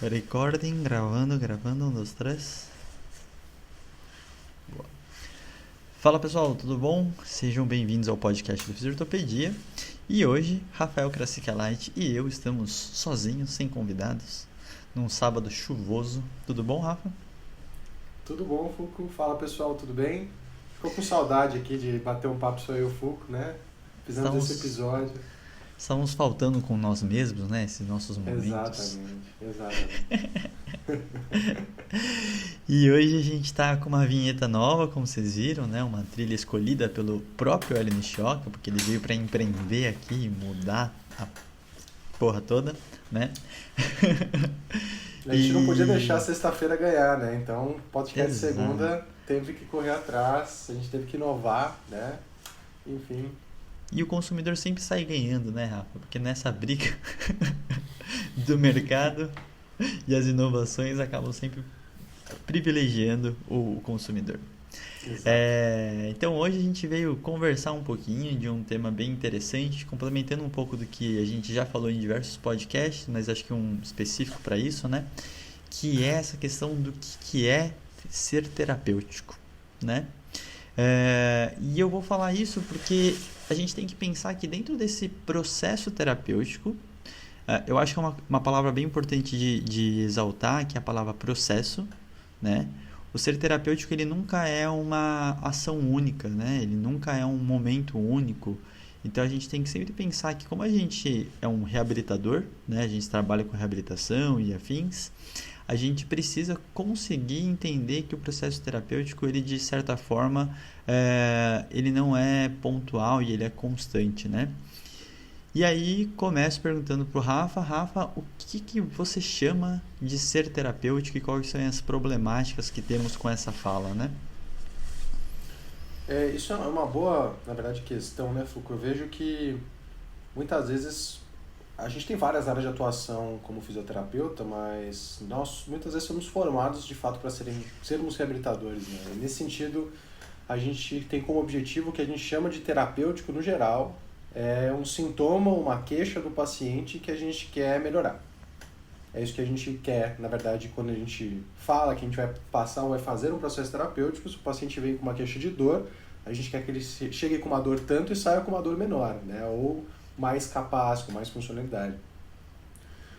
Recording, gravando, um, dois, três. Boa. Fala pessoal, tudo bom? Sejam bem-vindos ao podcast do Fisiortopedia. E hoje, Rafael Krasicalite e eu estamos sozinhos, sem convidados, num sábado chuvoso. Tudo bom, Rafa? Tudo bom, Fuco? Fala pessoal, tudo bem? Ficou com saudade aqui de bater um papo só eu e o Fuco, né? Fizemos esse episódio. Estamos faltando com nós mesmos, né? Esses nossos momentos. Exatamente. E hoje a gente tá com uma vinheta nova, como vocês viram, né? Uma trilha escolhida pelo próprio Hélio Nishioka, porque ele veio para empreender aqui e mudar a porra toda, né? A gente não podia deixar a sexta-feira ganhar, né? Então, podcast de Exato. segunda teve que correr atrás, a gente teve que inovar, né? Enfim. E o consumidor sempre sai ganhando, né, Rafa? Porque nessa briga do mercado e as inovações acabam sempre privilegiando o consumidor. Então hoje a gente veio conversar um pouquinho de um tema bem interessante, complementando um pouco do que a gente já falou em diversos podcasts, mas acho que um específico para isso, né? Que é essa questão do que é ser terapêutico, né? E eu vou falar isso porque a gente tem que pensar que dentro desse processo terapêutico, eu acho que é uma palavra bem importante de exaltar, que é a palavra processo, né? O ser terapêutico, ele nunca é uma ação única, né? Ele nunca é um momento único. Então a gente tem que sempre pensar que como a gente é um reabilitador, né? A gente trabalha com reabilitação e afins, a gente precisa conseguir entender que o processo terapêutico, ele de certa forma, ele não é pontual e ele é constante, né? E aí começo perguntando pro Rafa, o que você chama de ser terapêutico e quais são as problemáticas que temos com essa fala, né? Isso é uma boa, na verdade, questão, né, Foucault? Eu vejo que muitas vezes a gente tem várias áreas de atuação como fisioterapeuta, mas nós muitas vezes somos formados de fato para sermos reabilitadores, né? E nesse sentido, a gente tem como objetivo o que a gente chama de terapêutico no geral, é um sintoma, uma queixa do paciente que a gente quer melhorar. É isso que a gente quer, na verdade, quando a gente fala que a gente vai passar ou vai fazer um processo terapêutico. Se o paciente vem com uma queixa de dor, a gente quer que ele chegue com uma dor tanto e saia com uma dor menor, né? Ou mais capaz, com mais funcionalidade.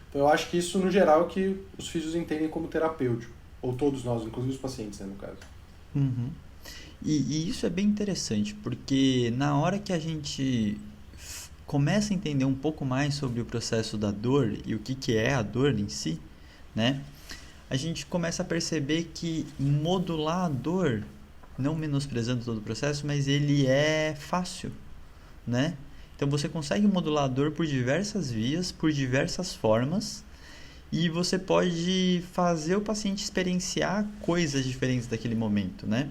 Então eu acho que isso, no geral, é o que os físios entendem como terapêutico. Ou todos nós, inclusive os pacientes, né, no caso. Uhum. E isso é bem interessante, porque na hora que a gente começa a entender um pouco mais sobre o processo da dor e o que é a dor em si, né? A gente começa a perceber que modular a dor, não menosprezando todo o processo, mas ele é fácil, né? Então você consegue modular a dor por diversas vias, por diversas formas, e você pode fazer o paciente experienciar coisas diferentes daquele momento, né?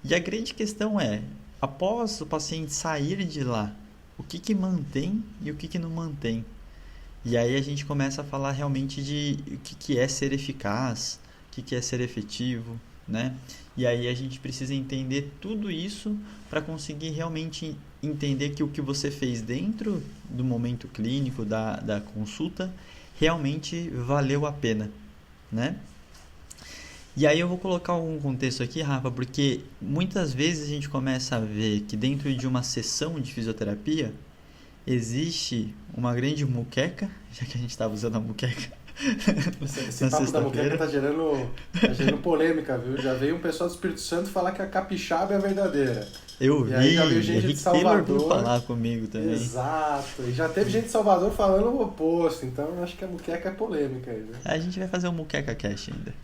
E a grande questão é, após o paciente sair de lá, o que mantém e o que não mantém. E aí a gente começa a falar realmente de o que é ser eficaz, o que é ser efetivo, né? E aí a gente precisa entender tudo isso para conseguir realmente entender que o que você fez dentro do momento clínico, da consulta, realmente valeu a pena, né? E aí eu vou colocar um contexto aqui, Rafa, porque muitas vezes a gente começa a ver que dentro de uma sessão de fisioterapia existe uma grande muqueca, já que a gente estava usando a muqueca Esse papo da muqueca tá gerando polêmica, viu? Já veio um pessoal do Espírito Santo falar que a capixaba é a verdadeira. Eu vi, aí já veio gente Henrique de Salvador Taylor falar comigo também. Exato, e já teve gente de Salvador falando o oposto, então eu acho que a muqueca é polêmica aí, né? A gente vai fazer um muqueca cast ainda.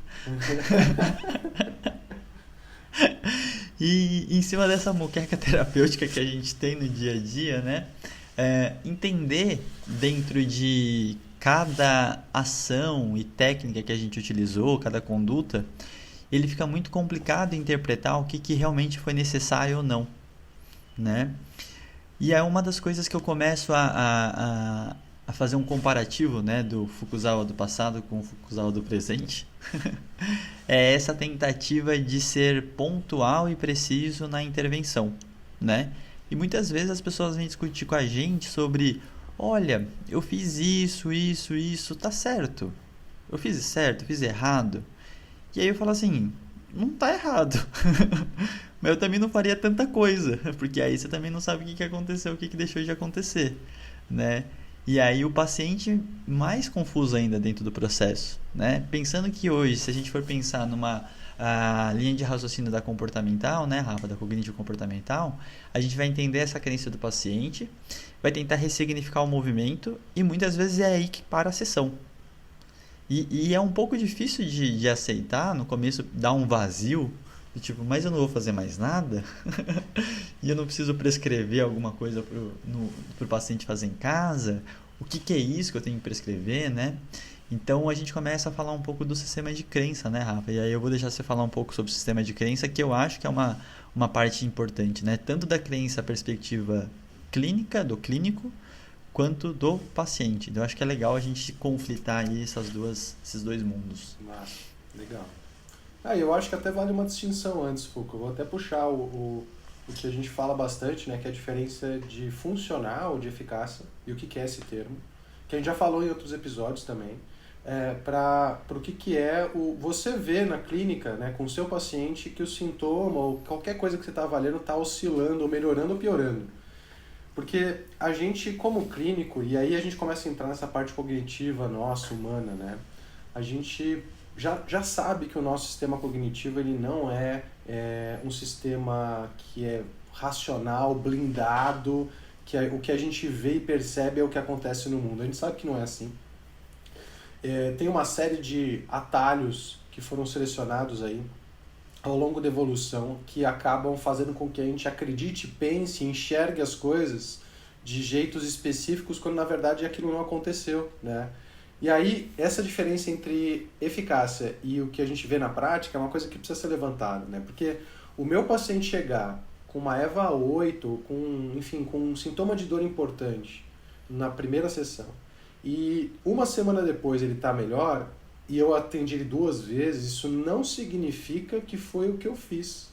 E em cima dessa muqueca terapêutica que a gente tem no dia a dia, né? Entender dentro de cada ação e técnica que a gente utilizou, cada conduta, ele fica muito complicado interpretar o que realmente foi necessário ou não, né? E é uma das coisas que eu começo a fazer um comparativo, né, do Fukuzawa do passado com o Fukuzawa do presente. É essa tentativa de ser pontual e preciso na intervenção, né? E muitas vezes as pessoas vêm discutir com a gente sobre, olha, eu fiz isso, tá certo. Eu fiz certo, eu fiz errado? E aí eu falo assim, não tá errado. Mas eu também não faria tanta coisa, porque aí você também não sabe o que que aconteceu, o que que deixou de acontecer, né? E aí o paciente mais confuso ainda dentro do processo, né? Pensando que hoje, se a gente for pensar numa linha de raciocínio da comportamental, né, Rafa, da cognitivo comportamental, a gente vai entender essa crença do paciente, vai tentar ressignificar o movimento e muitas vezes é aí que para a sessão. E é um pouco difícil de aceitar, no começo dá um vazio, do tipo, mas eu não vou fazer mais nada? E eu não preciso prescrever alguma coisa pro paciente fazer em casa? O que que é isso que eu tenho que prescrever, né? Então a gente começa a falar um pouco do sistema de crença, né, Rafa? E aí eu vou deixar você falar um pouco sobre o sistema de crença, que eu acho que é uma parte importante, né? Tanto da crença, a perspectiva clínica, do clínico, quanto do paciente. Então, eu acho que é legal a gente conflitar aí esses dois mundos. Massa, legal. Eu acho que até vale uma distinção antes, Foucault. Eu vou até puxar o que a gente fala bastante, né, que é a diferença de funcional, de eficácia, e o que que é esse termo, que a gente já falou em outros episódios também, para o que é você vê na clínica, né, com o seu paciente, que o sintoma ou qualquer coisa que você está avaliando está oscilando, ou melhorando ou piorando. Porque a gente, como clínico, e aí a gente começa a entrar nessa parte cognitiva nossa, humana, né? A gente já sabe que o nosso sistema cognitivo ele não é um sistema que é racional, blindado, o que a gente vê e percebe é o que acontece no mundo. A gente sabe que não é assim. Tem uma série de atalhos que foram selecionados aí ao longo da evolução que acabam fazendo com que a gente acredite, pense, enxergue as coisas de jeitos específicos quando na verdade aquilo não aconteceu, né? E aí essa diferença entre eficácia e o que a gente vê na prática é uma coisa que precisa ser levantada, né? Porque o meu paciente chegar com uma EVA 8, com um sintoma de dor importante na primeira sessão e uma semana depois ele está melhor, e eu atendi ele 2 vezes, isso não significa que foi o que eu fiz.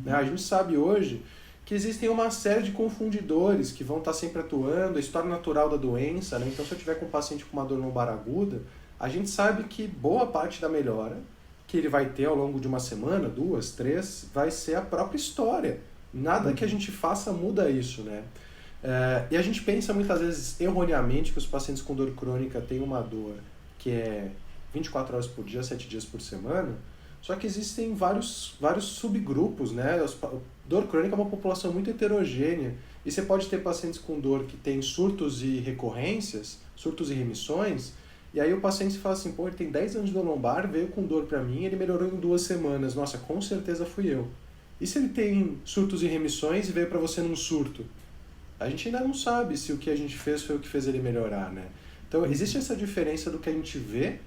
Né? A gente sabe hoje que existem uma série de confundidores que vão estar sempre atuando, a história natural da doença, né? Então se eu tiver com um paciente com uma dor lombar aguda, a gente sabe que boa parte da melhora que ele vai ter ao longo de uma semana, 2, 3, vai ser a própria história. Nada que a gente faça muda isso, né? E a gente pensa muitas vezes erroneamente que os pacientes com dor crônica têm uma dor que é 24 horas por dia, 7 dias por semana, só que existem vários subgrupos, né? Dor crônica é uma população muito heterogênea, e você pode ter pacientes com dor que tem surtos e recorrências, surtos e remissões, e aí o paciente fala assim, pô, ele tem 10 anos de dor lombar, veio com dor pra mim, ele melhorou em 2 semanas, nossa, com certeza fui eu. E se ele tem surtos e remissões e veio pra você num surto? A gente ainda não sabe se o que a gente fez foi o que fez ele melhorar, né? Então existe essa diferença do que a gente vê,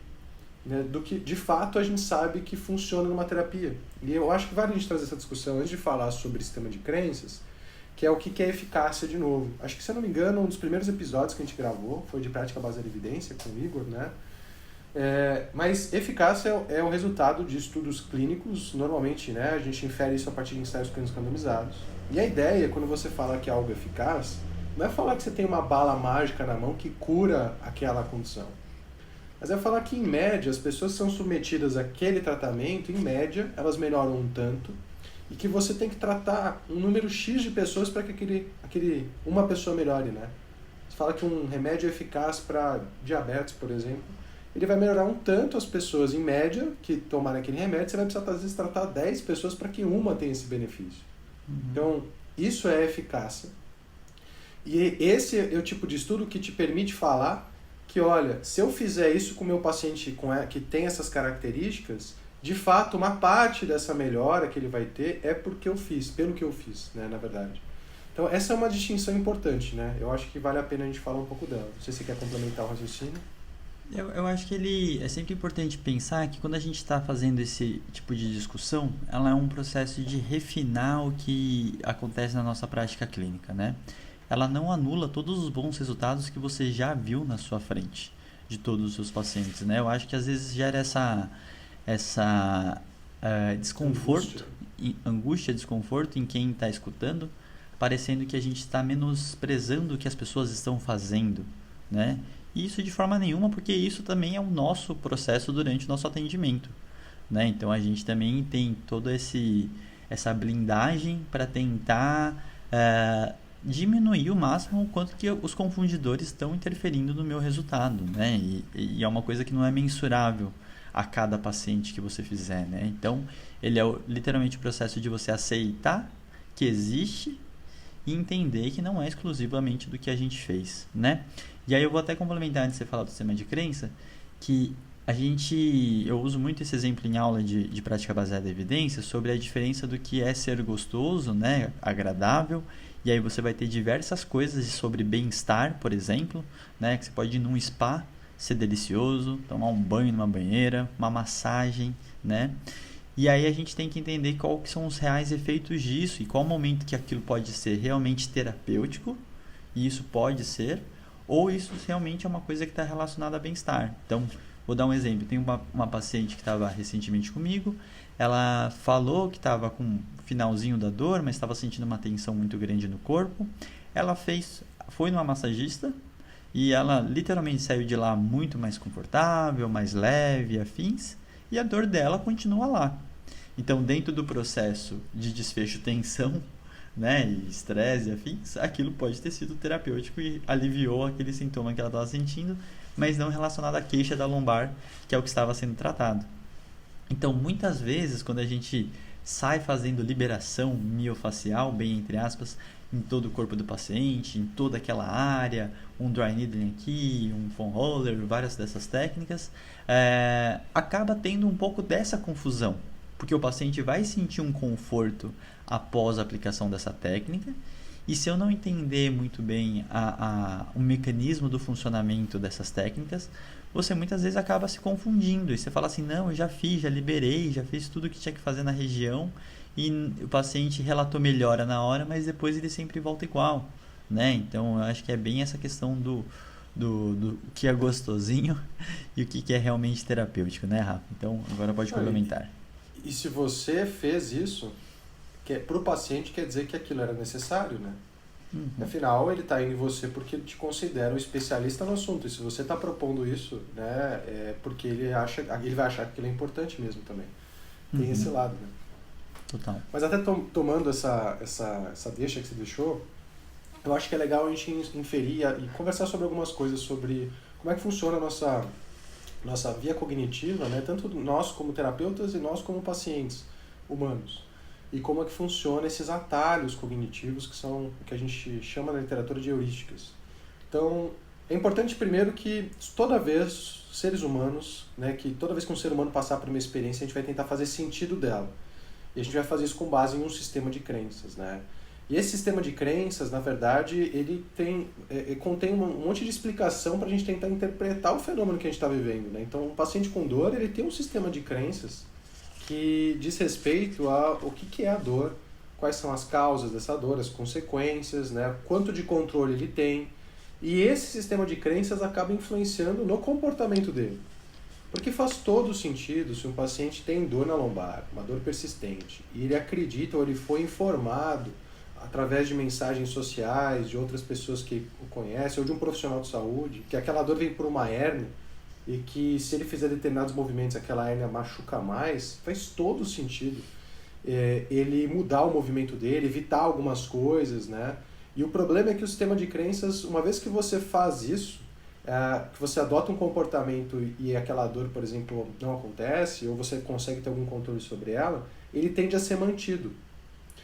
né, do que de fato a gente sabe que funciona numa terapia. E eu acho que vale a gente trazer essa discussão antes de falar sobre sistema de crenças, que é o que é eficácia de novo. Acho que, se eu não me engano, um dos primeiros episódios que a gente gravou foi de prática baseada em evidência com o Igor, né? Mas eficácia é o resultado de estudos clínicos, normalmente, né? A gente infere isso a partir de ensaios clínicos randomizados. E a ideia, quando você fala que algo é eficaz, não é falar que você tem uma bala mágica na mão que cura aquela condição. Mas é falar que, em média, as pessoas que são submetidas àquele tratamento, em média, elas melhoram um tanto, e que você tem que tratar um número X de pessoas para que uma pessoa melhore, né? Você fala que um remédio é eficaz para diabetes, por exemplo, ele vai melhorar um tanto as pessoas, em média, que tomarem aquele remédio, você vai precisar, às vezes, tratar 10 pessoas para que uma tenha esse benefício. Então, isso é eficácia. E esse é o tipo de estudo que te permite falar que, olha, se eu fizer isso com o meu paciente que tem essas características, de fato, uma parte dessa melhora que ele vai ter é porque eu fiz, pelo que eu fiz, né, na verdade. Então, essa é uma distinção importante, né? Eu acho que vale a pena a gente falar um pouco dela. Não sei se você quer complementar o raciocínio. Eu acho que é sempre importante pensar que quando a gente está fazendo esse tipo de discussão, ela é um processo de refinar o que acontece na nossa prática clínica, né? Ela não anula todos os bons resultados que você já viu na sua frente de todos os seus pacientes, né? Eu acho que às vezes gera essa desconforto, angústia, desconforto em quem está escutando, parecendo que a gente está menosprezando o que as pessoas estão fazendo, né? isso de forma nenhuma, porque isso também é o nosso processo durante o nosso atendimento, né? Então a gente também tem toda essa blindagem para tentar diminuir o máximo o quanto que os confundidores estão interferindo no meu resultado, né? E é uma coisa que não é mensurável a cada paciente que você fizer, né? Então ele é literalmente o processo de você aceitar que existe e entender que não é exclusivamente do que a gente fez, né? E aí eu vou até complementar antes de você falar do sistema de crença, que eu uso muito esse exemplo em aula de prática baseada em evidência sobre a diferença do que é ser gostoso, né, agradável, e aí você vai ter diversas coisas sobre bem-estar, por exemplo, né, que você pode ir num spa, ser delicioso, tomar um banho numa banheira, uma massagem, né? E aí a gente tem que entender qual que são os reais efeitos disso e qual momento que aquilo pode ser realmente terapêutico, e isso pode ser, ou isso realmente é uma coisa que está relacionada a bem-estar. Então, vou dar um exemplo. Tem uma paciente que estava recentemente comigo, ela falou que estava com o finalzinho da dor, mas estava sentindo uma tensão muito grande no corpo. Ela foi numa massagista e ela literalmente saiu de lá muito mais confortável, mais leve, afins, e a dor dela continua lá. Então, dentro do processo de desfecho tensão, né, e estresse e afins, aquilo pode ter sido terapêutico e aliviou aquele sintoma que ela estava sentindo, mas não relacionado à queixa da lombar, que é o que estava sendo tratado. Então, muitas vezes, quando a gente sai fazendo liberação miofacial, bem entre aspas, em todo o corpo do paciente, em toda aquela área, um dry needling aqui, um foam roller, várias dessas técnicas, acaba tendo um pouco dessa confusão, porque o paciente vai sentir um conforto após a aplicação dessa técnica, e se eu não entender muito bem o mecanismo do funcionamento dessas técnicas, você muitas vezes acaba se confundindo. E você fala assim, não, eu já fiz, já liberei, já fiz tudo o que tinha que fazer na região, e o paciente relatou melhora na hora, mas depois ele sempre volta igual, né? Então, eu acho que é bem essa questão do que é gostosinho e o que é realmente terapêutico, né, Rafa? Então, agora pode complementar. E se você fez isso, para o paciente quer dizer que aquilo era necessário, né? Uhum. Afinal, ele está indo em você porque ele te considera um especialista no assunto. E se você está propondo isso, né, é porque ele vai achar que aquilo é importante mesmo também. Tem esse lado, né? Total. Mas até tomando essa deixa que você deixou, eu acho que é legal a gente inferir e conversar sobre algumas coisas sobre como é que funciona a nossa via cognitiva, né? Tanto nós como terapeutas e nós como pacientes humanos. E como é que funciona esses atalhos cognitivos que são o que a gente chama na literatura de heurísticas. Então, é importante primeiro que toda vez, seres humanos, né, que toda vez que um ser humano passar por uma experiência, a gente vai tentar fazer sentido dela. E a gente vai fazer isso com base em um sistema de crenças, né? E esse sistema de crenças, na verdade, ele contém um monte de explicação para a gente tentar interpretar o fenômeno que a gente está vivendo, né? Então, um paciente com dor, ele tem um sistema de crenças que diz respeito ao que é a dor, quais são as causas dessa dor, as consequências, né? Quanto de controle ele tem. E esse sistema de crenças acaba influenciando no comportamento dele. Porque faz todo sentido se um paciente tem dor na lombar, uma dor persistente, e ele acredita ou ele foi informado através de mensagens sociais, de outras pessoas que o conhecem, ou de um profissional de saúde, que aquela dor vem por uma hérnia, e que se ele fizer determinados movimentos aquela hérnia machuca mais, faz todo sentido ele mudar o movimento dele, evitar algumas coisas, né? E o problema é que o sistema de crenças, uma vez que você faz isso, que você adota um comportamento e aquela dor, por exemplo, não acontece, ou você consegue ter algum controle sobre ela, ele tende a ser mantido.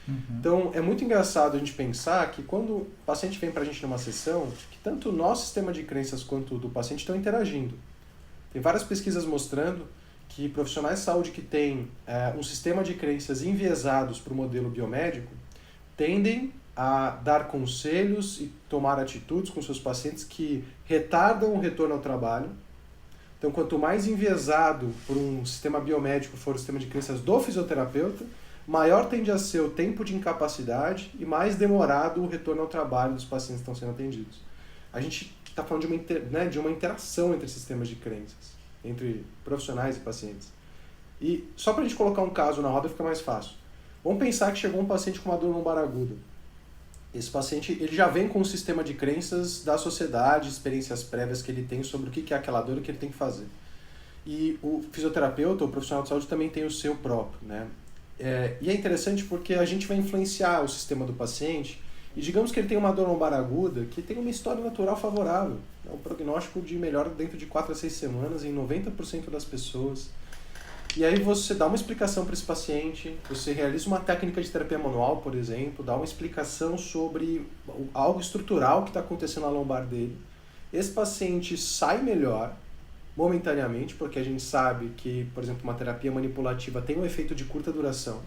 Uhum. Então, é muito engraçado a gente pensar que quando o paciente vem para a gente numa sessão, que tanto o nosso sistema de crenças quanto o do paciente estão interagindo. Tem várias pesquisas mostrando que profissionais de saúde que têm um sistema de crenças enviesados para o modelo biomédico tendem a dar conselhos e tomar atitudes com seus pacientes que retardam o retorno ao trabalho. Então, quanto mais enviesado por um sistema biomédico for o sistema de crenças do fisioterapeuta, maior tende a ser o tempo de incapacidade e mais demorado o retorno ao trabalho dos pacientes que estão sendo atendidos. A gente está falando de uma interação entre sistemas de crenças, entre profissionais e pacientes. E só para a gente colocar um caso na roda fica mais fácil. Vamos pensar que chegou um paciente com uma dor lombar aguda. Esse paciente ele já vem com um sistema de crenças da sociedade, experiências prévias que ele tem sobre o que é aquela dor e o que ele tem que fazer. E o fisioterapeuta, o profissional de saúde, também tem o seu próprio, né? E é interessante porque a gente vai influenciar o sistema do paciente e digamos que ele tem uma dor lombar aguda que tem uma história natural favorável. É um prognóstico de melhora dentro de 4 a 6 semanas em 90% das pessoas. E aí você dá uma explicação para esse paciente, você realiza uma técnica de terapia manual, por exemplo, dá uma explicação sobre algo estrutural que está acontecendo na lombar dele. Esse paciente sai melhor, momentaneamente, porque a gente sabe que, por exemplo, uma terapia manipulativa tem um efeito de curta duração.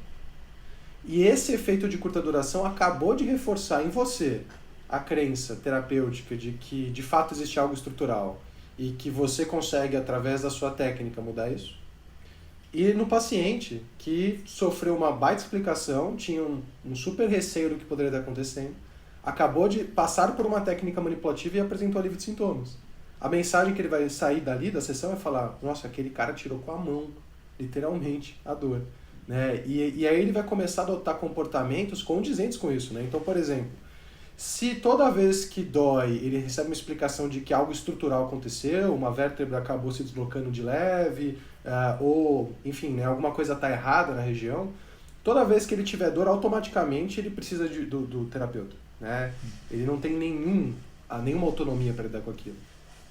E esse efeito de curta duração acabou de reforçar em você a crença terapêutica de que de fato existe algo estrutural e que você consegue, através da sua técnica, mudar isso. E no paciente que sofreu uma baita explicação, tinha um super receio do que poderia estar acontecendo, acabou de passar por uma técnica manipulativa e apresentou alívio de sintomas. A mensagem que ele vai sair dali da sessão é falar, nossa, aquele cara tirou com a mão, literalmente, a dor. Né? E aí ele vai começar a adotar comportamentos condizentes com isso. Né? Então, por exemplo, se toda vez que dói ele recebe uma explicação de que algo estrutural aconteceu, uma vértebra acabou se deslocando de leve, ou, enfim, né, alguma coisa está errada na região, toda vez que ele tiver dor, automaticamente ele precisa do terapeuta. Né? Ele não tem nenhuma autonomia para lidar com aquilo.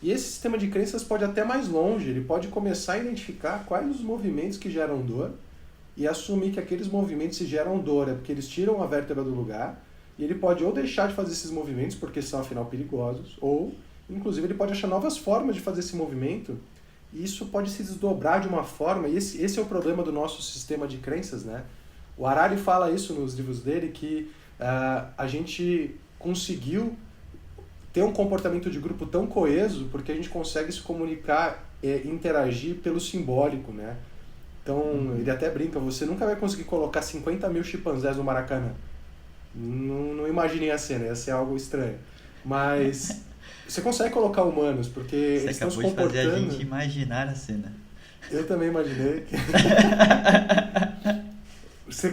E esse sistema de crenças pode ir até mais longe, ele pode começar a identificar quais os movimentos que geram dor e assumir que aqueles movimentos se geram dor, é porque eles tiram a vértebra do lugar, e ele pode ou deixar de fazer esses movimentos, porque são afinal perigosos, ou, inclusive, ele pode achar novas formas de fazer esse movimento, e isso pode se desdobrar de uma forma, e esse é o problema do nosso sistema de crenças, né? O Harari fala isso nos livros dele, que a gente conseguiu ter um comportamento de grupo tão coeso porque a gente consegue se comunicar e interagir pelo simbólico, né? Então, ele até brinca, você nunca vai conseguir colocar 50 mil chimpanzés no Maracanã. Não imaginei a cena, ia ser algo estranho. Mas você consegue colocar humanos, porque eles estão se comportando... Você acabou de fazer a gente imaginar a cena. Eu também imaginei.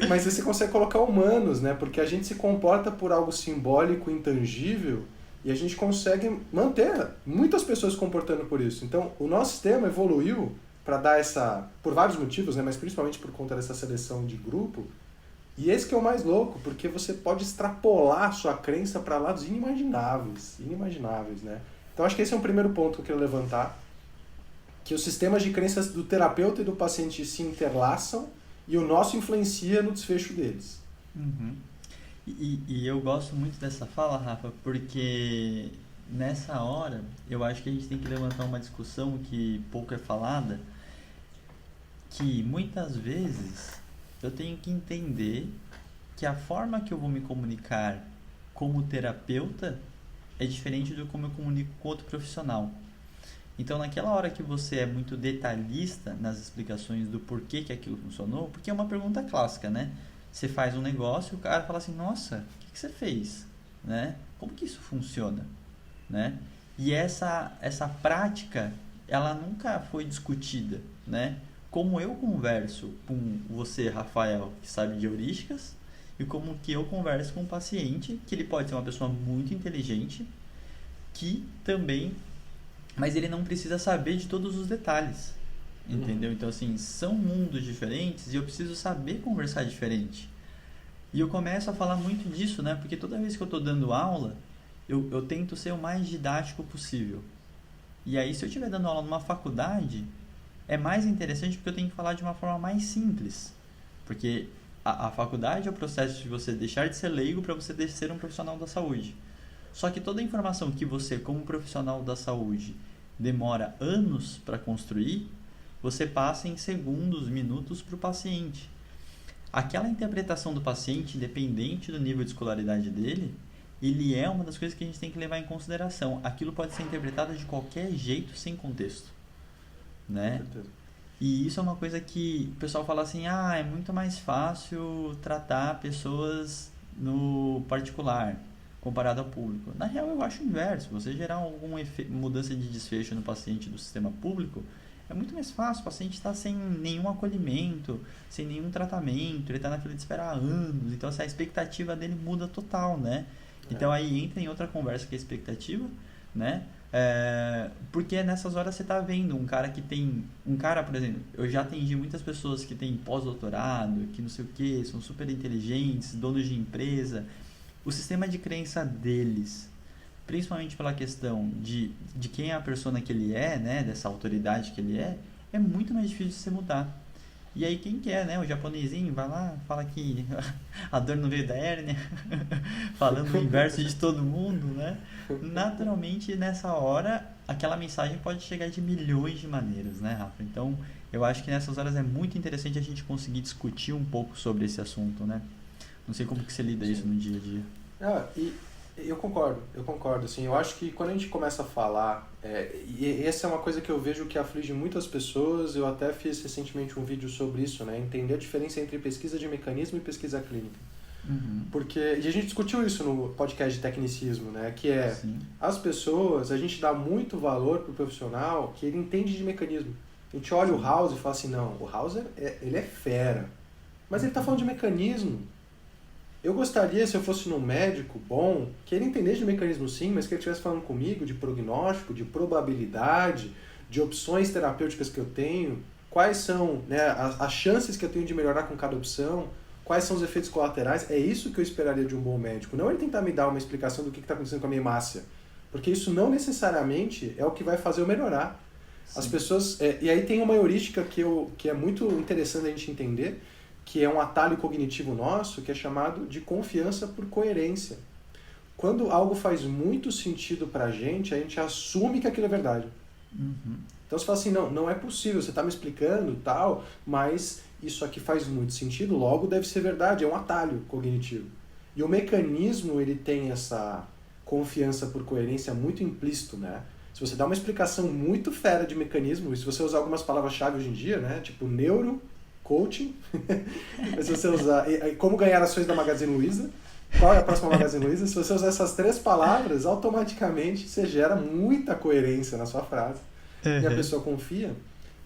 Mas você consegue colocar humanos, né? Porque a gente se comporta por algo simbólico, intangível, e a gente consegue manter muitas pessoas se comportando por isso. Então, o nosso sistema evoluiu para dar por vários motivos, né? Mas principalmente por conta dessa seleção de grupo. E esse que é o mais louco, porque você pode extrapolar sua crença para lados inimagináveis, né? Então, acho que esse é um primeiro ponto que eu quero levantar, que os sistemas de crenças do terapeuta e do paciente se interlaçam e o nosso influencia no desfecho deles. Uhum. E eu gosto muito dessa fala, Rafa, porque nessa hora eu acho que a gente tem que levantar uma discussão que pouco é falada, que muitas vezes eu tenho que entender que a forma que eu vou me comunicar como terapeuta é diferente do como eu comunico com outro profissional. Então, naquela hora que você é muito detalhista nas explicações do porquê que aquilo funcionou, porque é uma pergunta clássica, né? Você faz um negócio e o cara fala assim, nossa, o que você fez? Né? Como que isso funciona? Né? E essa prática, ela nunca foi discutida, né? Como eu converso com você, Rafael, que sabe de heurísticas, e como que eu converso com um paciente, que ele pode ser uma pessoa muito inteligente, que também... Mas ele não precisa saber de todos os detalhes, entendeu? Então, assim, são mundos diferentes e eu preciso saber conversar diferente. E eu começo a falar muito disso, né? Porque toda vez que eu estou dando aula, eu tento ser o mais didático possível. E aí, se eu estiver dando aula numa faculdade, é mais interessante porque eu tenho que falar de uma forma mais simples. Porque a faculdade é o processo de você deixar de ser leigo para você ser um profissional da saúde. Só que toda a informação que você, como profissional da saúde, demora anos para construir, você passa em segundos, minutos para o paciente. Aquela interpretação do paciente, independente do nível de escolaridade dele, ele é uma das coisas que a gente tem que levar em consideração. Aquilo pode ser interpretado de qualquer jeito, sem contexto. Né? E isso é uma coisa que o pessoal fala assim, é muito mais fácil tratar pessoas no particular comparado ao público. Na real, eu acho o inverso. Você gerar alguma mudança de desfecho no paciente do sistema público é muito mais fácil. O paciente está sem nenhum acolhimento, sem nenhum tratamento, ele está na fila de espera há anos. Então, a expectativa dele muda total, né? Então aí entra em outra conversa que é a expectativa, né? Porque nessas horas você tá vendo um cara que tem... Um cara, por exemplo, eu já atendi muitas pessoas que têm pós-doutorado, que não sei o que, são super inteligentes, donos de empresa. O sistema de crença deles, principalmente pela questão de quem é a persona que ele é, né? Dessa autoridade que ele é muito mais difícil de você mudar. E aí quem quer, né? O japonesinho vai lá, fala que a dor não veio da hérnia, falando o inverso de todo mundo, né? Naturalmente, nessa hora, aquela mensagem pode chegar de milhões de maneiras, né, Rafa? Então, eu acho que nessas horas é muito interessante a gente conseguir discutir um pouco sobre esse assunto, né? Não sei como que você lida isso no dia a dia. E eu concordo, assim, eu acho que quando a gente começa a falar, e essa é uma coisa que eu vejo que aflige muitas pessoas, eu até fiz recentemente um vídeo sobre isso, né, entender a diferença entre pesquisa de mecanismo e pesquisa clínica. Porque, e a gente discutiu isso no podcast de tecnicismo, né, que Sim. as pessoas, a gente dá muito valor pro profissional que ele entende de mecanismo. A gente olha o House e fala assim, não, o House, ele é fera, mas ele tá falando de mecanismo. Eu gostaria, se eu fosse num médico bom, que ele entendesse de mecanismo sim, mas que ele estivesse falando comigo de prognóstico, de probabilidade, de opções terapêuticas que eu tenho, quais são, né, as chances que eu tenho de melhorar com cada opção, quais são os efeitos colaterais. É isso que eu esperaria de um bom médico. Não ele tentar me dar uma explicação do que está acontecendo com a minha hemácia, porque isso não necessariamente é o que vai fazer eu melhorar. Sim. As pessoas... e aí tem uma heurística que é muito interessante a gente entender, que é um atalho cognitivo nosso, que é chamado de confiança por coerência. Quando algo faz muito sentido pra gente, a gente assume que aquilo é verdade. Então você fala assim, não é possível, você está me explicando tal, mas isso aqui faz muito sentido, logo deve ser verdade, é um atalho cognitivo. E o mecanismo, ele tem essa confiança por coerência muito implícito, né? Se você dá uma explicação muito fera de mecanismo, e se você usar algumas palavras-chave hoje em dia, né, tipo coaching, se você usar como ganhar ações da Magazine Luiza, qual é a próxima Magazine Luiza, se você usar essas 3 palavras, automaticamente você gera muita coerência na sua frase e a pessoa confia.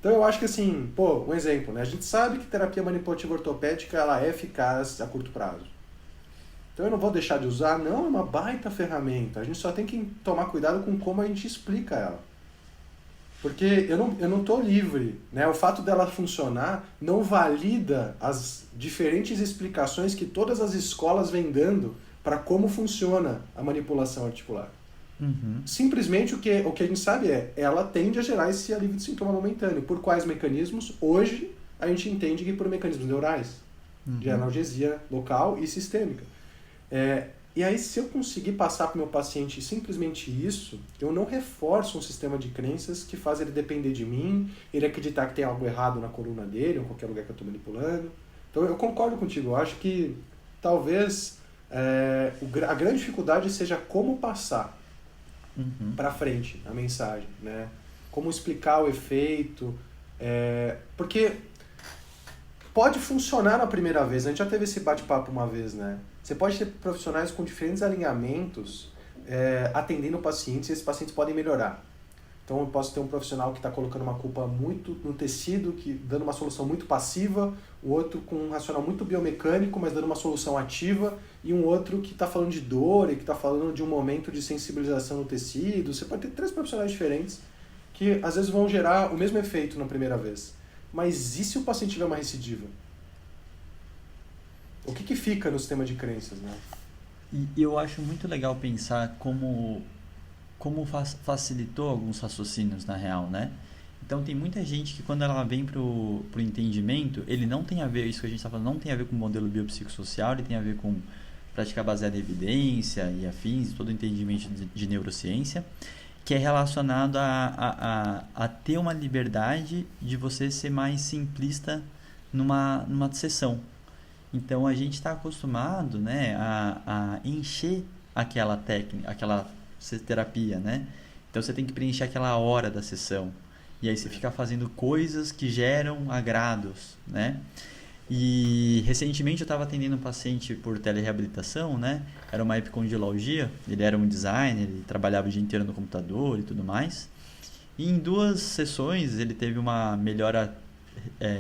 Então eu acho que assim, um exemplo, né? A gente sabe que terapia manipulativa ortopédica ela é eficaz a curto prazo. Então eu não vou deixar de usar, não, é uma baita ferramenta. A gente só tem que tomar cuidado com como a gente explica ela. Porque eu não estou livre, né? O fato dela funcionar não valida as diferentes explicações que todas as escolas vêm dando para como funciona a manipulação articular. Simplesmente o que a gente sabe ela tende a gerar esse alívio de sintoma momentâneo. Por quais mecanismos? Hoje a gente entende que por mecanismos neurais, de analgesia local e sistêmica. E aí, se eu conseguir passar para o meu paciente simplesmente isso, eu não reforço um sistema de crenças que faz ele depender de mim, ele acreditar que tem algo errado na coluna dele, ou em qualquer lugar que eu estou manipulando. Então, eu concordo contigo. Eu acho que talvez a grande dificuldade seja como passar para frente a mensagem, né? Como explicar o efeito. Porque pode funcionar na primeira vez. A gente já teve esse bate-papo uma vez, né? Você pode ter profissionais com diferentes alinhamentos atendendo pacientes e esses pacientes podem melhorar. Então eu posso ter um profissional que está colocando uma culpa muito no tecido, dando uma solução muito passiva, o outro com um racional muito biomecânico, mas dando uma solução ativa, e um outro que está falando de dor e que está falando de um momento de sensibilização no tecido. Você pode ter 3 profissionais diferentes que às vezes vão gerar o mesmo efeito na primeira vez. Mas e se o paciente tiver uma recidiva? O que fica no sistema de crenças, né? E eu acho muito legal pensar como facilitou alguns raciocínios na real, né? Então tem muita gente que quando ela vem pro entendimento, ele não tem a ver, isso que a gente está falando, não tem a ver com o modelo biopsicossocial, ele tem a ver com prática baseada em evidência e afins, todo o entendimento de neurociência, que é relacionado a ter uma liberdade de você ser mais simplista numa sessão. Então a gente está acostumado, né, a encher aquela técnica, aquela terapia, né? Então você tem que preencher aquela hora da sessão. E aí você fica fazendo coisas que geram agrados, né? E recentemente eu estava atendendo um paciente por telereabilitação, né? Era uma epicondylalgia, ele era um designer, ele trabalhava o dia inteiro no computador e tudo mais. E em 2 sessões ele teve uma melhora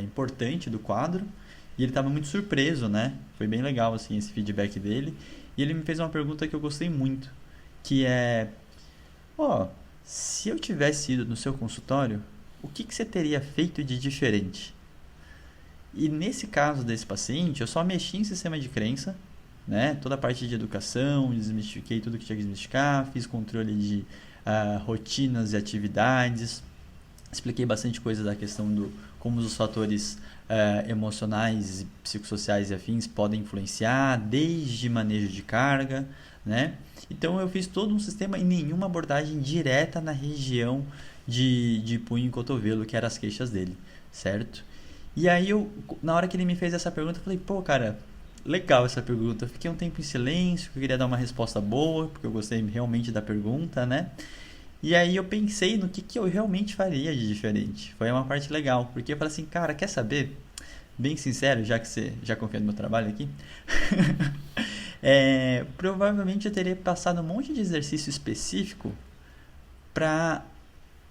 importante do quadro. E ele estava muito surpreso, né? Foi bem legal, assim, esse feedback dele. E ele me fez uma pergunta que eu gostei muito, que é, se eu tivesse ido no seu consultório, o que que você teria feito de diferente? E nesse caso desse paciente, eu só mexi em sistema de crença, né? Toda a parte de educação, desmistifiquei tudo que tinha que desmistificar, fiz controle de rotinas e atividades, expliquei bastante coisa da questão do como os fatores emocionais, psicossociais e afins podem influenciar, desde manejo de carga, né? Então eu fiz todo um sistema e nenhuma abordagem direta na região de punho e cotovelo, que eram as queixas dele, certo? E aí na hora que ele me fez essa pergunta, eu falei, pô, cara, legal essa pergunta. Eu fiquei um tempo em silêncio, porque eu queria dar uma resposta boa, porque eu gostei realmente da pergunta, né? E aí eu pensei no que eu realmente faria de diferente. Foi uma parte legal, porque eu falei assim, cara, quer saber? Bem sincero, já que você já confia no meu trabalho aqui, provavelmente eu teria passado um monte de exercício específico para,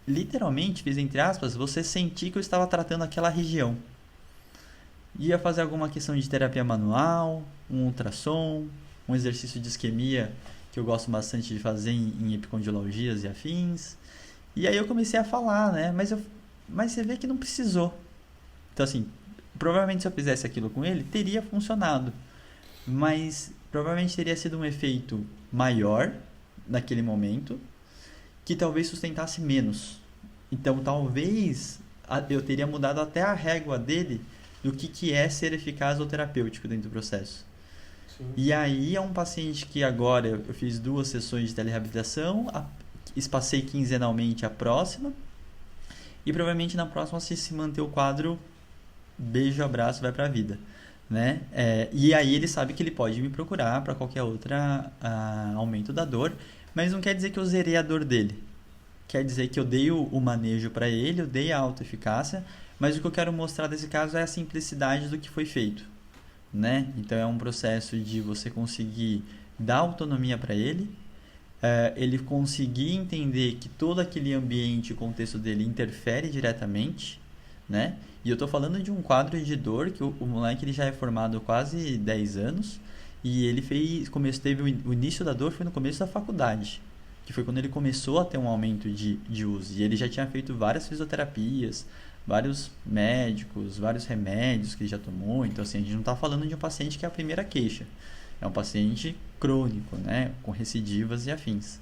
literalmente, fiz entre aspas, você sentir que eu estava tratando aquela região. Ia fazer alguma questão de terapia manual, um ultrassom, um exercício de isquemia que eu gosto bastante de fazer em epicondiologias e afins. E aí eu comecei a falar, né? Mas você vê que não precisou. Então, assim, provavelmente se eu fizesse aquilo com ele, teria funcionado. Mas provavelmente teria sido um efeito maior naquele momento, que talvez sustentasse menos. Então, talvez eu teria mudado até a régua dele do que é ser eficaz ou terapêutico dentro do processo. Sim. E aí é um paciente que agora eu fiz 2 sessões de telereabilitação, espacei quinzenalmente a próxima, e provavelmente na próxima, se manter o quadro, beijo, abraço, vai pra vida, né? E aí ele sabe que ele pode me procurar para qualquer outra aumento da dor, mas não quer dizer que eu zerei a dor dele. Quer dizer que eu dei o manejo para ele, eu dei a autoeficácia, mas o que eu quero mostrar desse caso é a simplicidade do que foi feito, né? Então é um processo de você conseguir dar autonomia para ele, ele conseguir entender que todo aquele ambiente e contexto dele interfere diretamente, né? E eu tô falando de um quadro de dor que o moleque ele já é formado há quase 10 anos e ele teve o início da dor foi no começo da faculdade, que foi quando ele começou a ter um aumento de uso. E ele já tinha feito várias fisioterapias, vários médicos, vários remédios que ele já tomou. Então, assim, a gente não está falando de um paciente que é a primeira queixa. É um paciente crônico, né? Com recidivas e afins.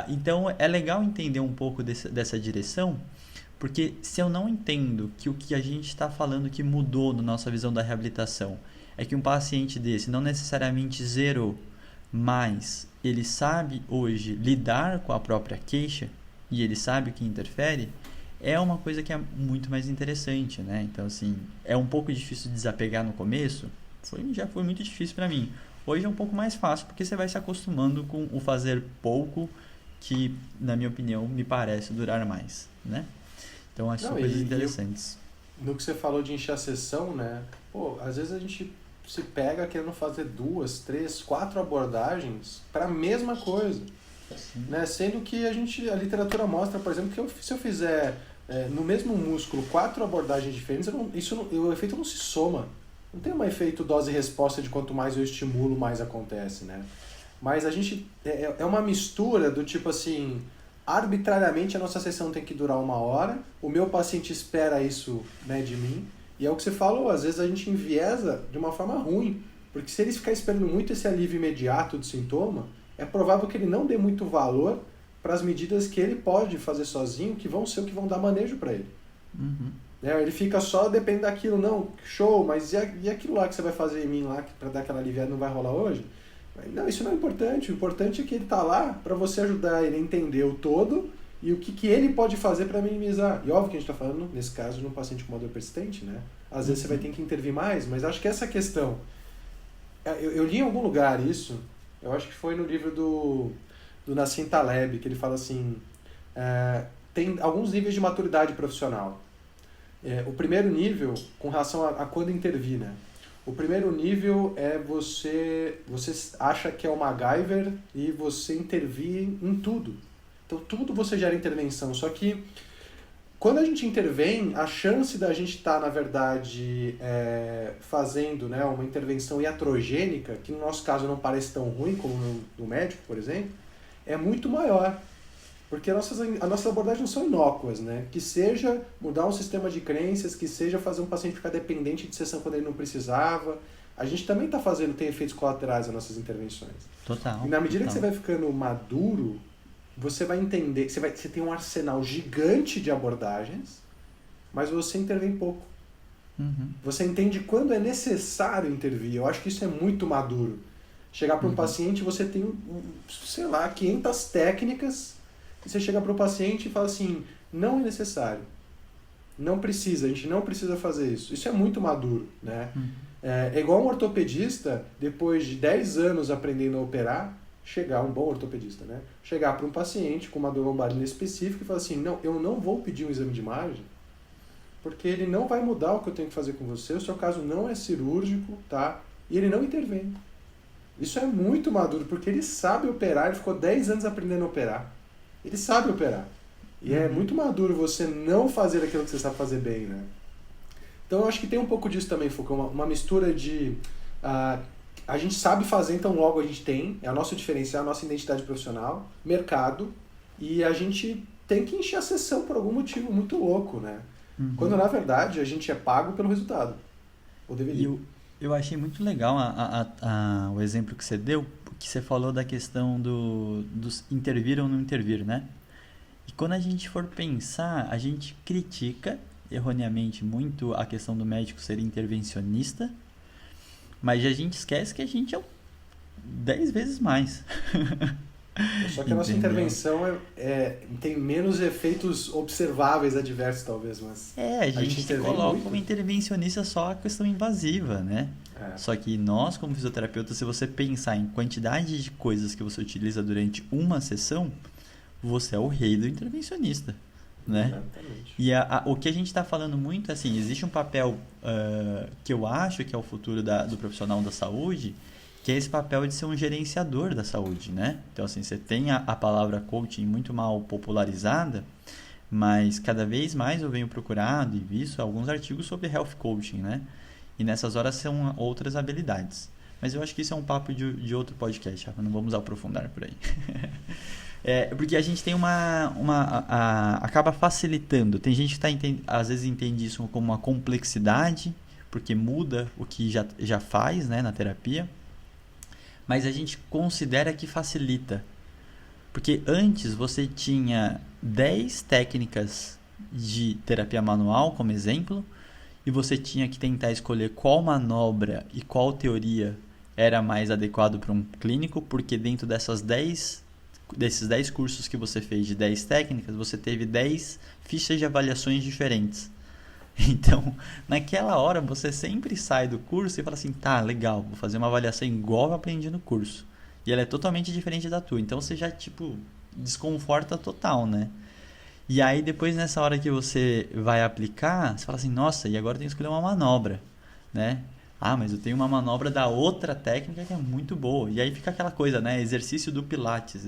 Então, é legal entender um pouco dessa direção, porque se eu não entendo que o que a gente está falando que mudou na nossa visão da reabilitação é que um paciente desse não necessariamente zerou, mas ele sabe hoje lidar com a própria queixa e ele sabe o que interfere, é uma coisa que é muito mais interessante, né? Então, assim, é um pouco difícil de desapegar no começo, já foi muito difícil para mim. Hoje é um pouco mais fácil, porque você vai se acostumando com o fazer pouco, que, na minha opinião, me parece durar mais, né? Então, acho que são coisas interessantes. No que você falou de encher a sessão, né? Pô, às vezes a gente se pega querendo fazer 2, 3, 4 abordagens para a mesma coisa. Né? Sendo que a literatura mostra, por exemplo, que se eu fizer no mesmo músculo 4 abordagens diferentes, o efeito não se soma. Não tem um efeito dose e resposta de quanto mais eu estimulo, mais acontece, né? Mas a gente é uma mistura do tipo assim, arbitrariamente a nossa sessão tem que durar 1 hora, o meu paciente espera isso, né, de mim, e é o que você falou, às vezes a gente enviesa de uma forma ruim, porque se ele ficar esperando muito esse alívio imediato do sintoma, é provável que ele não dê muito valor para as medidas que ele pode fazer sozinho, que vão ser o que vão dar manejo para ele. Uhum. Ele fica só dependendo daquilo, não, show, mas e aquilo lá que você vai fazer em mim lá, para dar aquela aliviada, não vai rolar hoje? Não, isso não é importante. O importante é que ele está lá para você ajudar ele a entender o todo e o que ele pode fazer para minimizar. E óbvio que a gente está falando, nesse caso, de um paciente com uma dor persistente, né? Às vezes você vai ter que intervir mais, mas acho que essa questão... Eu li em algum lugar isso, eu acho que foi no livro do Nassim Taleb, que ele fala assim, tem alguns níveis de maturidade profissional. O primeiro nível, com relação a quando intervir, né? O primeiro nível é você acha que é o MacGyver e você intervir em tudo. Então tudo você gera intervenção, só que quando a gente intervém, a chance da gente estar, na verdade, fazendo, né, uma intervenção iatrogênica, que no nosso caso não parece tão ruim como no médico, por exemplo, é muito maior. Porque as nossas abordagens não são inócuas, né? Que seja mudar um sistema de crenças, que seja fazer um paciente ficar dependente de sessão quando ele não precisava. A gente também está fazendo, tem efeitos colaterais nas nossas intervenções. Total. E na medida total. que você vai ficando maduro, você vai entender que você tem um arsenal gigante de abordagens, mas você intervém pouco. Uhum. Você entende quando é necessário intervir. Eu acho que isso é muito maduro. Chegar para um paciente, você tem, sei lá, 500 técnicas. E você chega para o paciente e fala assim, não é necessário, não precisa, a gente não precisa fazer isso. Isso é muito maduro, né? É igual um ortopedista, depois de 10 anos aprendendo a operar, um bom ortopedista, né? Chegar para um paciente com uma dor lombar específica e falar assim, não, eu não vou pedir um exame de imagem, porque ele não vai mudar o que eu tenho que fazer com você, o seu caso não é cirúrgico, tá? E ele não intervém. Isso é muito maduro, porque ele sabe operar, ele ficou 10 anos aprendendo a operar. Ele sabe operar. E é muito maduro você não fazer aquilo que você sabe fazer bem, né? Então eu acho que tem um pouco disso também, Foucault, uma mistura de... a gente sabe fazer, então logo a gente tem, é a nosso diferencial, a nossa identidade profissional, mercado, e a gente tem que encher a sessão por algum motivo muito louco, né? Quando na verdade a gente é pago pelo resultado. Ou deveria. Eu achei muito legal o exemplo que você deu, que você falou da questão dos intervir ou não intervir, né? E quando a gente for pensar, a gente critica erroneamente muito a questão do médico ser intervencionista, mas a gente esquece que a gente é 10 vezes mais. Só que a nossa intervenção tem menos efeitos observáveis adversos, talvez, mas a gente coloca muito. como intervencionista só a questão invasiva, né? Só que nós, como fisioterapeutas, se você pensar em quantidade de coisas que você utiliza durante uma sessão, você é o rei do intervencionista, né? Exatamente. E o que a gente está falando muito, assim, existe um papel que eu acho que é o futuro do profissional da saúde, que é esse papel de ser um gerenciador da saúde, né? Então, assim, você tem a palavra coaching muito mal popularizada, mas cada vez mais eu venho procurado e visto alguns artigos sobre health coaching, né? E nessas horas são outras habilidades. Mas eu acho que isso é um papo de outro podcast, Rafa, não vamos aprofundar por aí. Porque a gente tem acaba facilitando. Tem gente que às vezes entende isso como uma complexidade, porque muda o que já faz, né, na terapia. Mas a gente considera que facilita. Porque antes você tinha 10 técnicas de terapia manual, como exemplo, e você tinha que tentar escolher qual manobra e qual teoria era mais adequado para um clínico, porque dentro desses 10 cursos que você fez de 10 técnicas, você teve 10 fichas de avaliações diferentes. Então, naquela hora, você sempre sai do curso e fala assim, tá, legal, vou fazer uma avaliação igual eu aprendi no curso. E ela é totalmente diferente da tua. Então, você já, desconforta total, né? E aí, depois, nessa hora que você vai aplicar, você fala assim, nossa, e agora eu tenho que escolher uma manobra, né? Ah, mas eu tenho uma manobra da outra técnica que é muito boa. E aí fica aquela coisa, né? Exercício do Pilates,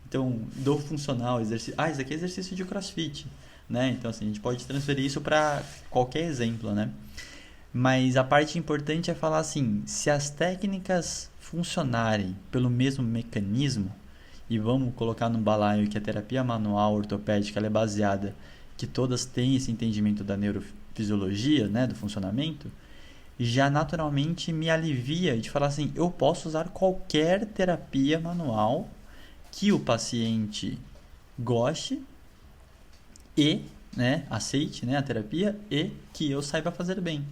então, do funcional, exercício... isso aqui é exercício de CrossFit, né? Então, assim, a gente pode transferir isso para qualquer exemplo, né? Mas a parte importante é falar assim, se as técnicas funcionarem pelo mesmo mecanismo, e vamos colocar no balaio que a terapia manual ortopédica ela é baseada, que todas têm esse entendimento da neurofisiologia, né, do funcionamento, já naturalmente me alivia de falar assim, eu posso usar qualquer terapia manual que o paciente goste e, né, aceite, né, a terapia e que eu saiba fazer bem.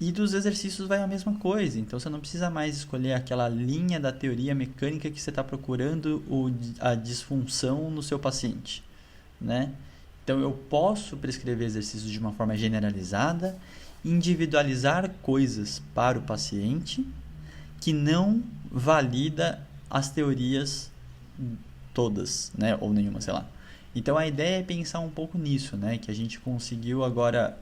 E dos exercícios vai a mesma coisa. Então, você não precisa mais escolher aquela linha da teoria mecânica que você está procurando a disfunção no seu paciente, né? Então, eu posso prescrever exercícios de uma forma generalizada, individualizar coisas para o paciente que não valida as teorias todas, né? Ou nenhuma, sei lá. Então a ideia é pensar um pouco nisso, né? Que a gente conseguiu agora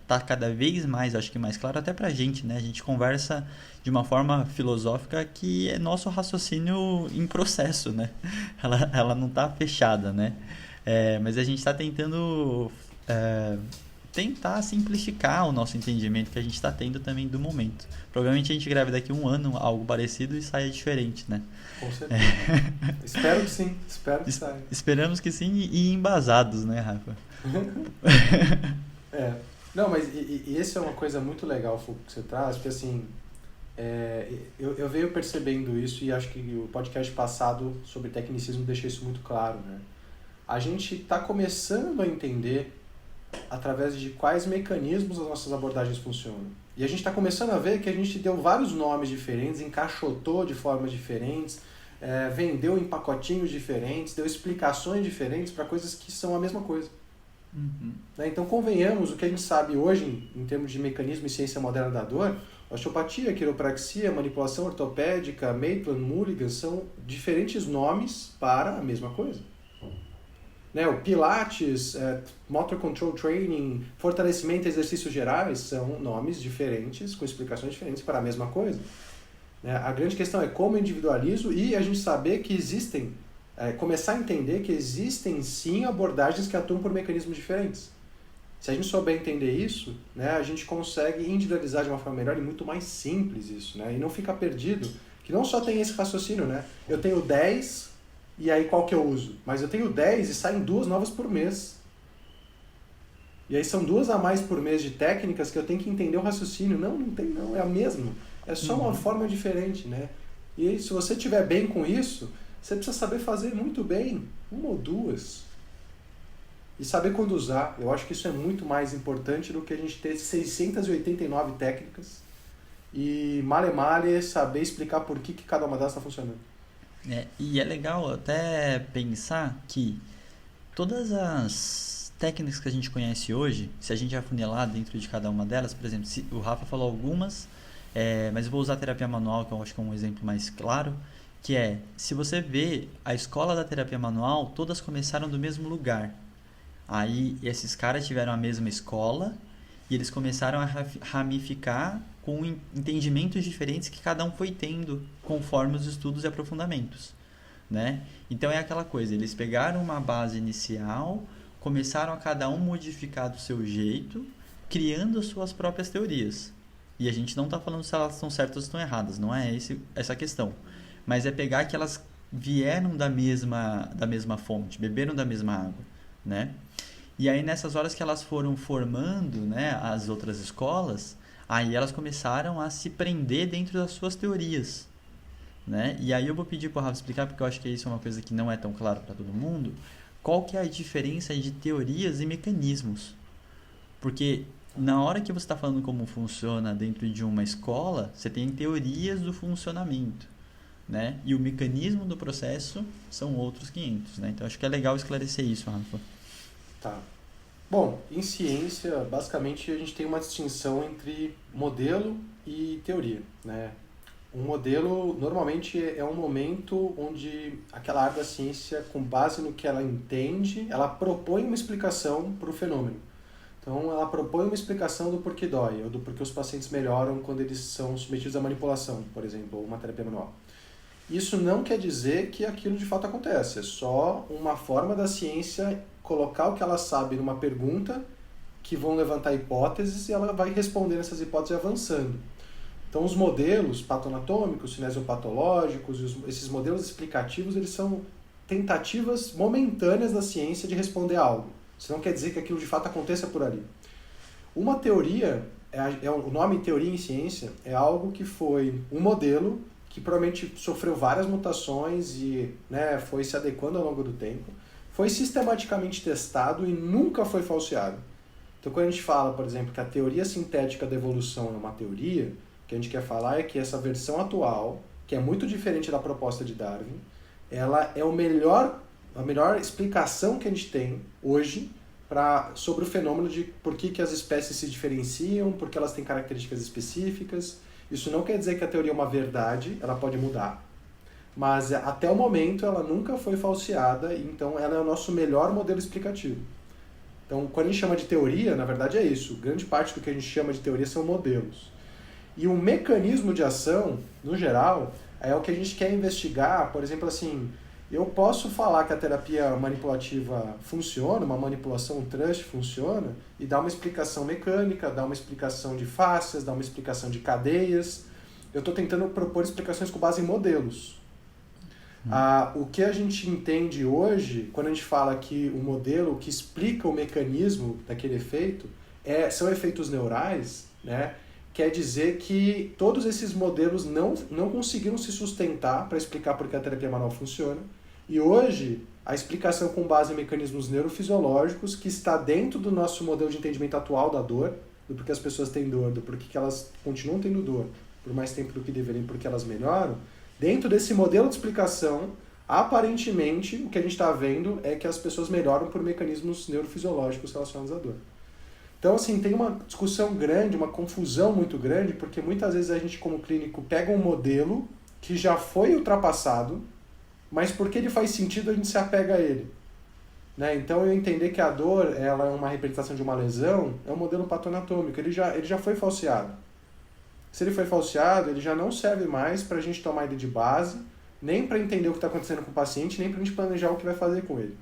tá cada vez mais, acho que mais claro até pra gente, né? A gente conversa de uma forma filosófica que é nosso raciocínio em processo, né? Ela não tá fechada, né? Mas a gente está tentando tentar simplificar o nosso entendimento que a gente está tendo também do momento. Provavelmente a gente grave daqui a um ano algo parecido e saia diferente, né? Com certeza. Espero que sim, espero que saia. Esperamos que sim e embasados, né, Rafa? Não, mas esse é uma coisa muito legal, Foucault, que você traz, porque assim, eu venho percebendo isso e acho que o podcast passado sobre tecnicismo deixa isso muito claro, né? A gente está começando a entender através de quais mecanismos as nossas abordagens funcionam. E a gente está começando a ver que a gente deu vários nomes diferentes, encaixotou de formas diferentes, vendeu em pacotinhos diferentes, deu explicações diferentes para coisas que são a mesma coisa. Uhum. Então, convenhamos, o que a gente sabe hoje, em termos de mecanismo e ciência moderna da dor, osteopatia, quiropraxia, manipulação ortopédica, Maitland, Mulligan, são diferentes nomes para a mesma coisa. O Pilates, Motor Control Training, fortalecimento e exercícios gerais são nomes diferentes, com explicações diferentes para a mesma coisa. A grande questão é como eu individualizo e a gente saber que existem, começar a entender que existem sim abordagens que atuam por mecanismos diferentes. Se a gente souber entender isso, a gente consegue individualizar de uma forma melhor e muito mais simples isso, e não ficar perdido, que não só tem esse raciocínio, eu tenho 10 e aí qual que eu uso? Mas eu tenho 10 e saem 2 novas por mês. E aí são 2 a mais por mês de técnicas que eu tenho que entender o raciocínio. Não tem não, é a mesma. É só uma forma diferente, E aí, se você estiver bem com isso, você precisa saber fazer muito bem, 1 ou 2. E saber quando usar. Eu acho que isso é muito mais importante do que a gente ter 689 técnicas e male saber explicar por que cada uma delas está funcionando. E é legal até pensar que todas as técnicas que a gente conhece hoje, se a gente afunilar dentro de cada uma delas, por exemplo, o Rafa falou algumas, mas eu vou usar a terapia manual, que eu acho que é um exemplo mais claro, que se você vê a escola da terapia manual, todas começaram do mesmo lugar. Aí esses caras tiveram a mesma escola e eles começaram a ramificar com entendimentos diferentes que cada um foi tendo conforme os estudos e aprofundamentos, Então é aquela coisa, eles pegaram uma base inicial, começaram a cada um modificar do seu jeito, criando as suas próprias teorias. E a gente não está falando se elas estão certas ou estão erradas, não é essa a questão. Mas é pegar que elas vieram da mesma fonte, beberam da mesma água, E aí nessas horas que elas foram formando, as outras escolas, aí elas começaram a se prender dentro das suas teorias, E aí eu vou pedir para o Rafa explicar, porque eu acho que isso é uma coisa que não é tão claro para todo mundo, qual que é a diferença de teorias e mecanismos. Porque na hora que você está falando como funciona dentro de uma escola, você tem teorias do funcionamento, E o mecanismo do processo são outros 500, Então acho que é legal esclarecer isso, Rafa. Tá. Bom, em ciência, basicamente, a gente tem uma distinção entre modelo e teoria, Um modelo, normalmente, é um momento onde aquela área da ciência, com base no que ela entende, ela propõe uma explicação para o fenômeno. Então, ela propõe uma explicação do porquê dói, ou do porquê os pacientes melhoram quando eles são submetidos à manipulação, por exemplo, ou uma terapia manual. Isso não quer dizer que aquilo de fato acontece, é só uma forma da ciência colocar o que ela sabe numa pergunta que vão levantar hipóteses e ela vai respondendo essas hipóteses avançando. Então, os modelos patoanatômicos, cinesiopatológicos, esses modelos explicativos, eles são tentativas momentâneas da ciência de responder algo. Isso não quer dizer que aquilo de fato aconteça por ali. Uma teoria, o nome teoria em ciência, é algo que foi um modelo que provavelmente sofreu várias mutações e foi se adequando ao longo do tempo, foi sistematicamente testado e nunca foi falseado. Então, quando a gente fala, por exemplo, que a teoria sintética da evolução é uma teoria, o que a gente quer falar é que essa versão atual, que é muito diferente da proposta de Darwin, ela é a melhor explicação que a gente tem hoje sobre o fenômeno de por que as espécies se diferenciam, porque elas têm características específicas. Isso não quer dizer que a teoria é uma verdade, ela pode mudar. Mas até o momento ela nunca foi falseada, então ela é o nosso melhor modelo explicativo. Então, quando a gente chama de teoria, na verdade é isso. Grande parte do que a gente chama de teoria são modelos. E o mecanismo de ação, no geral, é o que a gente quer investigar, por exemplo, assim, Eu posso falar que a terapia manipulativa funciona, uma manipulação, um trust funciona, e dar uma explicação mecânica, dar uma explicação de fáscias, dar uma explicação de cadeias. Eu estou tentando propor explicações com base em modelos. O que a gente entende hoje, quando a gente fala que o modelo que explica o mecanismo daquele efeito são efeitos neurais, né? Quer dizer que todos esses modelos não conseguiram se sustentar para explicar por que a terapia manual funciona. E hoje, a explicação com base em mecanismos neurofisiológicos, que está dentro do nosso modelo de entendimento atual da dor, do porquê as pessoas têm dor, do porquê que elas continuam tendo dor por mais tempo do que deveriam, porque elas melhoram, dentro desse modelo de explicação, aparentemente, o que a gente está vendo é que as pessoas melhoram por mecanismos neurofisiológicos relacionados à dor. Então, assim, tem uma discussão grande, uma confusão muito grande, porque muitas vezes a gente, como clínico, pega um modelo que já foi ultrapassado, mas porque ele faz sentido, a gente se apega a ele. Né? Então, eu entender que a dor ela é uma representação de uma lesão é um modelo patoanatômico, ele já foi falseado. Se ele foi falseado, ele já não serve mais para a gente tomar ele de base, nem para entender o que está acontecendo com o paciente, nem para a gente planejar o que vai fazer com ele.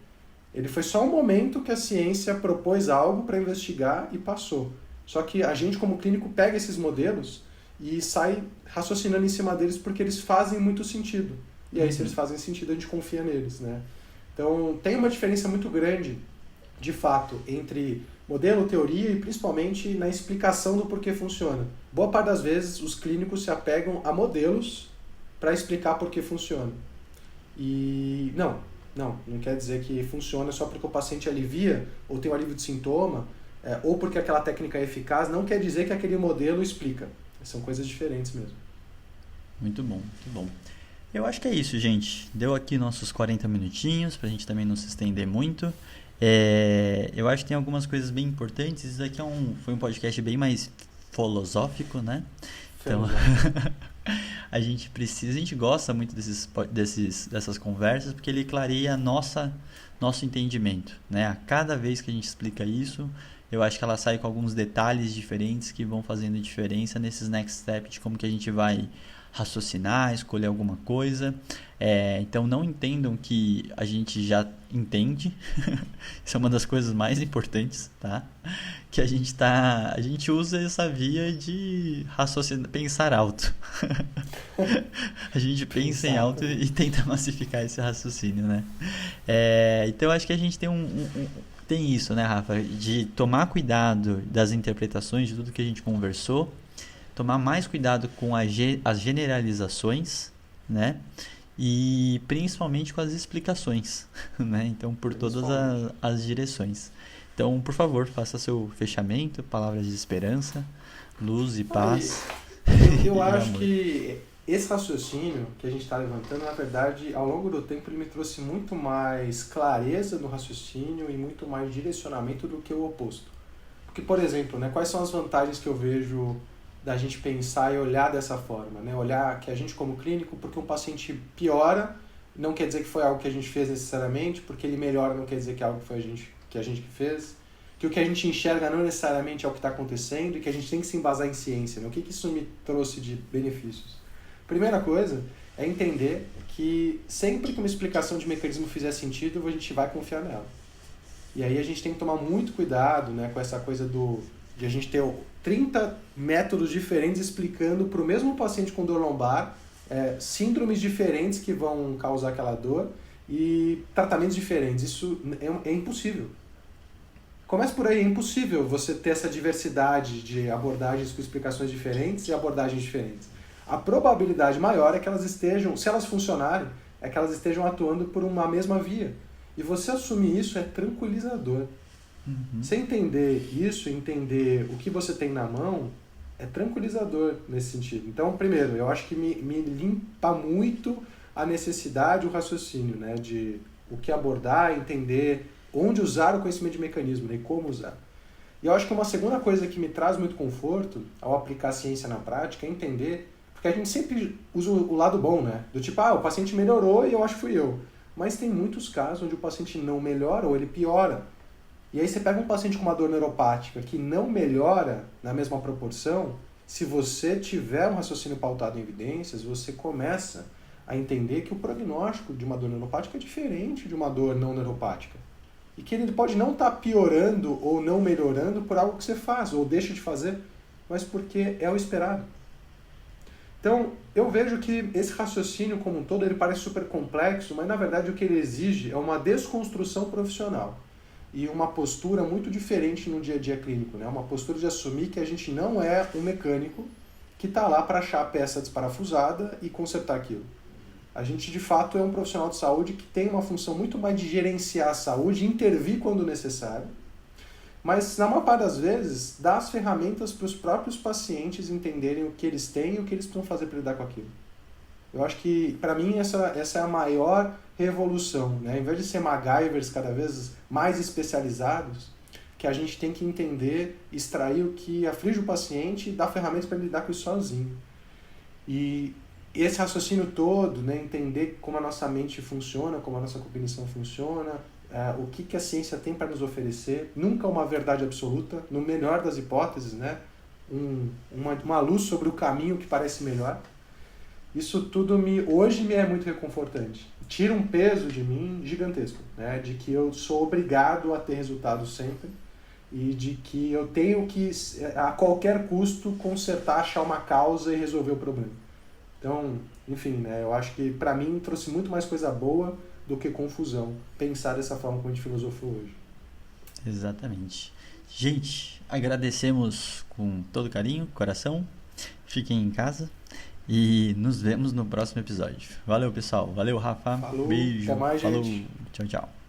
Ele foi só um momento que a ciência propôs algo para investigar e passou. Só que a gente, como clínico, pega esses modelos e sai raciocinando em cima deles porque eles fazem muito sentido. E aí, se eles fazem sentido, a gente confia neles, né? Então, tem uma diferença muito grande, de fato, entre modelo, teoria e principalmente na explicação do porquê funciona. Boa parte das vezes, os clínicos se apegam a modelos para explicar por que funciona. E não quer dizer que funciona só porque o paciente alivia ou tem um alívio de sintoma, ou porque aquela técnica é eficaz, não quer dizer que aquele modelo explica. São coisas diferentes mesmo. Muito bom, muito bom. Eu acho que é isso, gente. Deu aqui nossos 40 minutinhos, pra gente também não se estender muito. Eu acho que tem algumas coisas bem importantes. Isso aqui foi um podcast bem mais filosófico, né? Então, a gente gosta muito dessas conversas, porque ele clareia nosso entendimento, né? A cada vez que a gente explica isso, eu acho que ela sai com alguns detalhes diferentes que vão fazendo diferença nesses next steps de como que a gente vai raciocinar, escolher alguma coisa. Então não entendam que a gente já entende. Isso é uma das coisas mais importantes, tá? Que a gente usa essa via de raciocinar, pensar alto. A gente pensa em alto e tenta massificar esse raciocínio, né? Então acho que a gente tem isso, né, Rafa? De tomar cuidado das interpretações de tudo que a gente conversou, tomar mais cuidado com as generalizações, né? E principalmente com as explicações, né? Então, por todas as direções. Então, por favor, faça seu fechamento, palavras de esperança, luz e paz. Eu acho que esse raciocínio que a gente está levantando, na verdade, ao longo do tempo, ele me trouxe muito mais clareza no raciocínio e muito mais direcionamento do que o oposto. Porque, por exemplo, né, quais são as vantagens que eu vejo da gente pensar e olhar dessa forma, né? Olhar que a gente como clínico, porque um paciente piora, não quer dizer que foi algo que a gente fez necessariamente, porque ele melhora não quer dizer que é algo que foi a gente que fez, que o que a gente enxerga não necessariamente é o que está acontecendo e que a gente tem que se embasar em ciência, né? O que isso me trouxe de benefícios? Primeira coisa é entender que sempre que uma explicação de mecanismo fizer sentido, a gente vai confiar nela. E aí a gente tem que tomar muito cuidado, né, com essa coisa de a gente ter 30 métodos diferentes explicando para o mesmo paciente com dor lombar síndromes diferentes que vão causar aquela dor e tratamentos diferentes. Isso é impossível. Começa por aí, é impossível você ter essa diversidade de abordagens com explicações diferentes e abordagens diferentes. A probabilidade maior é que elas estejam, se elas funcionarem, é que elas estejam atuando por uma mesma via. E você assumir isso é tranquilizador. Você entender isso, entender o que você tem na mão, é tranquilizador nesse sentido. Então, primeiro, eu acho que me limpa muito a necessidade, o raciocínio, né, de o que abordar, entender onde usar o conhecimento de mecanismo, né, e como usar. E eu acho que uma segunda coisa que me traz muito conforto ao aplicar a ciência na prática é entender, porque a gente sempre usa o lado bom, né, do tipo, o paciente melhorou e eu acho que fui eu. Mas tem muitos casos onde o paciente não melhora ou ele piora. E aí você pega um paciente com uma dor neuropática que não melhora na mesma proporção, se você tiver um raciocínio pautado em evidências, você começa a entender que o prognóstico de uma dor neuropática é diferente de uma dor não neuropática. E que ele pode não estar piorando ou não melhorando por algo que você faz ou deixa de fazer, mas porque é o esperado. Então, eu vejo que esse raciocínio como um todo, ele parece super complexo, mas na verdade o que ele exige é uma desconstrução profissional e uma postura muito diferente no dia a dia clínico, né? Uma postura de assumir que a gente não é um mecânico que está lá para achar a peça desparafusada e consertar aquilo. A gente, de fato, é um profissional de saúde que tem uma função muito mais de gerenciar a saúde, intervir quando necessário, mas, na maior parte das vezes, dar as ferramentas para os próprios pacientes entenderem o que eles têm e o que eles precisam fazer para lidar com aquilo. Eu acho que, para mim, essa é a maior revolução, né? Em vez de ser MacGyvers cada vez mais especializados, que a gente tem que entender, extrair o que aflige o paciente e dar ferramentas para ele lidar com isso sozinho. E esse raciocínio todo, né, entender como a nossa mente funciona, como a nossa cognição funciona, o que a ciência tem para nos oferecer, nunca uma verdade absoluta, no melhor das hipóteses, né, uma luz sobre o caminho que parece melhor. Isso tudo hoje me é muito reconfortante. Tira um peso de mim gigantesco, né, de que eu sou obrigado a ter resultados sempre e de que eu tenho que, a qualquer custo, consertar, achar uma causa e resolver o problema. Então, enfim, né, eu acho que para mim trouxe muito mais coisa boa do que confusão, pensar dessa forma como a gente filosofou hoje. Exatamente. Gente, agradecemos com todo carinho, coração. Fiquem em casa e nos vemos no próximo episódio. Valeu, pessoal. Valeu, Rafa. Falou, Beijo. até mais, Falou. gente. Tchau, tchau.